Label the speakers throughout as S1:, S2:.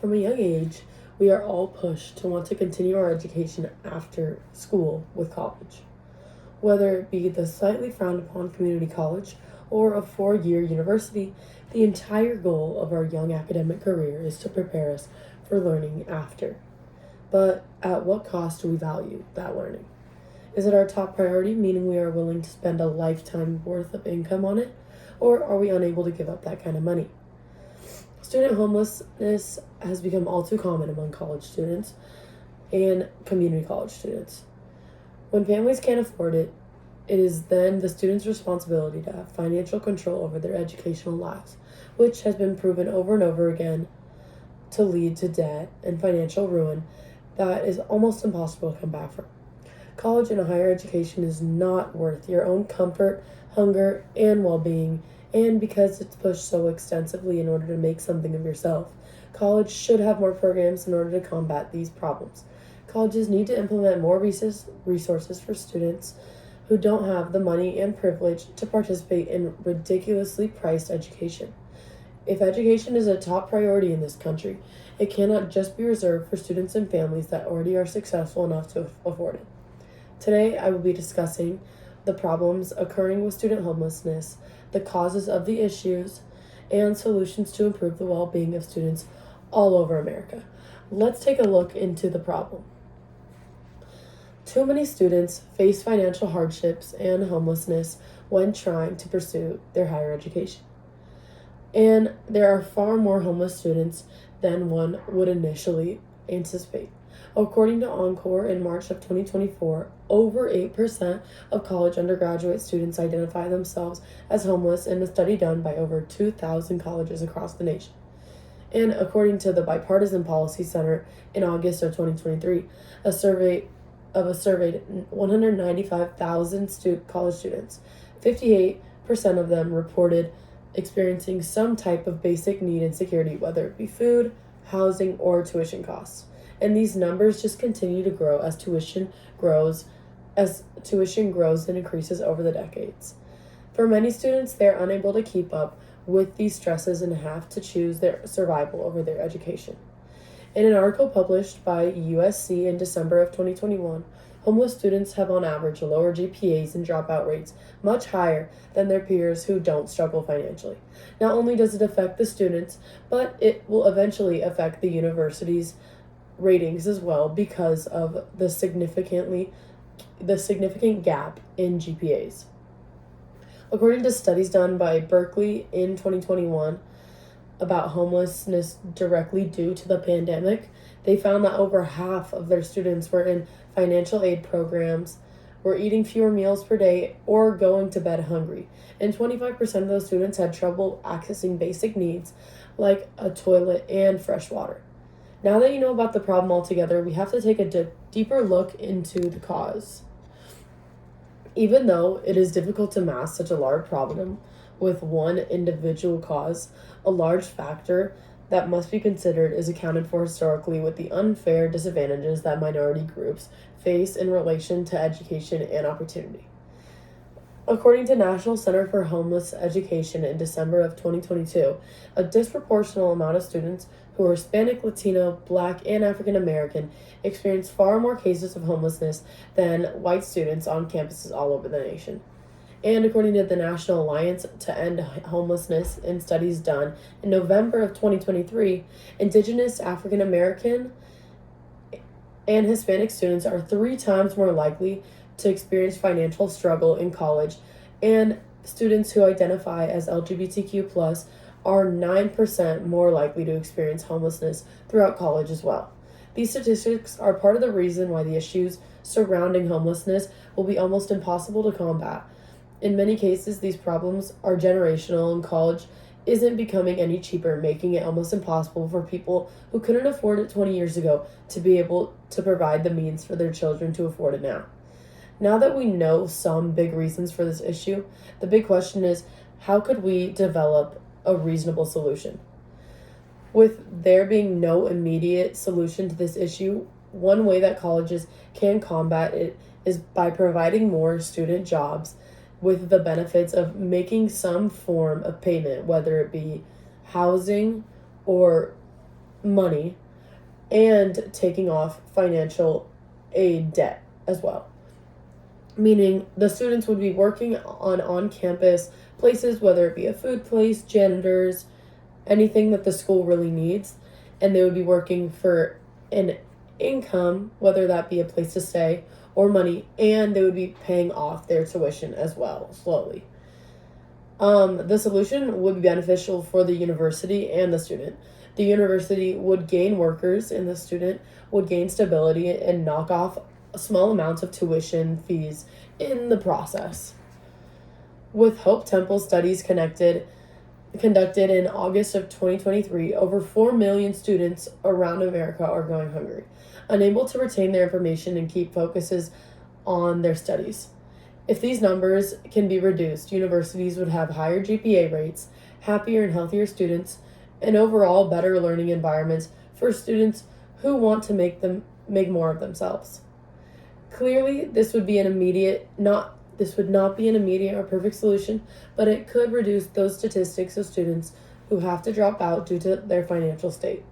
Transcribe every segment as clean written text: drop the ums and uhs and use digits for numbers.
S1: From a young age, we are all pushed to want to continue our education after school with college. Whether it be the slightly frowned upon community college or a 4-year university, the entire goal of our young academic career is to prepare us for learning after. But at what cost do we value that learning? Is it our top priority, meaning we are willing to spend a lifetime worth of income on it? Or are we unable to give up that kind of money? Student homelessness has become all too common among college students and community college students. When families can't afford it, it is then the student's responsibility to have financial control over their educational lives, which has been proven over and over again to lead to debt and financial ruin that is almost impossible to come back from. College and a higher education is not worth your own comfort, hunger, and well-being, and because it's pushed so extensively in order to make something of yourself. College should have more programs in order to combat these problems. Colleges need to implement more resources for students who don't have the money and privilege to participate in ridiculously priced education. If education is a top priority in this country, it cannot just be reserved for students and families that already are successful enough to afford it. Today, I will be discussing the problems occurring with student homelessness, the causes of the issues, and solutions to improve the well-being of students all over America. Let's take a look into the problem. Too many students face financial hardships and homelessness when trying to pursue their higher education. And there are far more homeless students than one would initially anticipate. According to Encore, in March of 2024, over 8% of college undergraduate students identify themselves as homeless in a study done by over 2,000 colleges across the nation. And according to the Bipartisan Policy Center in August of 2023, a surveyed 195,000 college students, 58% of them reported experiencing some type of basic need insecurity, whether it be food, housing, or tuition costs. And these numbers just continue to grow as tuition grows and increases over the decades. For many students, they are unable to keep up with these stresses and have to choose their survival over their education. In an article published by USC in December of 2021, homeless students have on average lower GPAs and dropout rates much higher than their peers who don't struggle financially. Not only does it affect the students, but it will eventually affect the university's ratings as well because of the significant gap in GPAs. According to studies done by Berkeley in 2021 about homelessness directly due to the pandemic, they found that over half of their students were in financial aid programs, were eating fewer meals per day, or going to bed hungry. And 25% of those students had trouble accessing basic needs like a toilet and fresh water. Now that you know about the problem altogether, we have to take a deeper look into the cause. Even though it is difficult to mask such a large problem with one individual cause, a large factor that must be considered is accounted for historically with the unfair disadvantages that minority groups face in relation to education and opportunity. According to National Center for Homeless Education in December of 2022, a disproportionate amount of students who are Hispanic, Latino, Black, and African American experience far more cases of homelessness than white students on campuses all over the nation. And according to the National Alliance to End Homelessness in studies done in November of 2023, Indigenous, African American, and Hispanic students are 3 times more likely to experience financial struggle in college, and students who identify as LGBTQ+ are 9% more likely to experience homelessness throughout college as well. These statistics are part of the reason why the issues surrounding homelessness will be almost impossible to combat. In many cases, these problems are generational, and college isn't becoming any cheaper, making it almost impossible for people who couldn't afford it 20 years ago to be able to provide the means for their children to afford it now. Now that we know some big reasons for this issue, the big question is, how could we develop a reasonable solution? With there being no immediate solution to this issue, one way that colleges can combat it is by providing more student jobs with the benefits of making some form of payment, whether it be housing or money and taking off financial aid debt as well. Meaning the students would be working on campus places, whether it be a food place, janitors, anything that the school really needs, and they would be working for an income, whether that be a place to stay or money, and they would be paying off their tuition as well slowly. The solution would be beneficial for the university and the student. The university would gain workers, and the student would gain stability and knock off small amounts of tuition fees in the process. With Hope Temple studies conducted in August of 2023, over 4 million students around America are going hungry, unable to retain their information and keep focuses on their studies. If these numbers can be reduced, universities would have higher GPA rates, happier and healthier students, and overall better learning environments for students who want to make more of themselves. Clearly, this would not be an immediate or perfect solution, but it could reduce those statistics of students who have to drop out due to their financial state.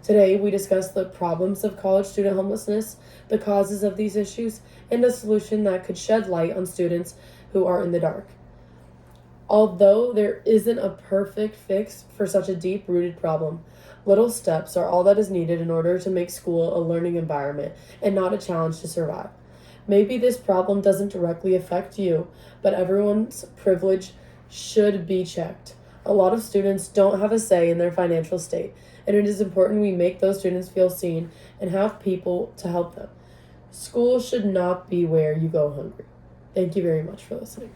S1: Today, we discussed the problems of college student homelessness, the causes of these issues, and a solution that could shed light on students who are in the dark. Although there isn't a perfect fix for such a deep-rooted problem, little steps are all that is needed in order to make school a learning environment and not a challenge to survive. Maybe this problem doesn't directly affect you, but everyone's privilege should be checked. A lot of students don't have a say in their financial state, and it is important we make those students feel seen and have people to help them. School should not be where you go hungry. Thank you very much for listening.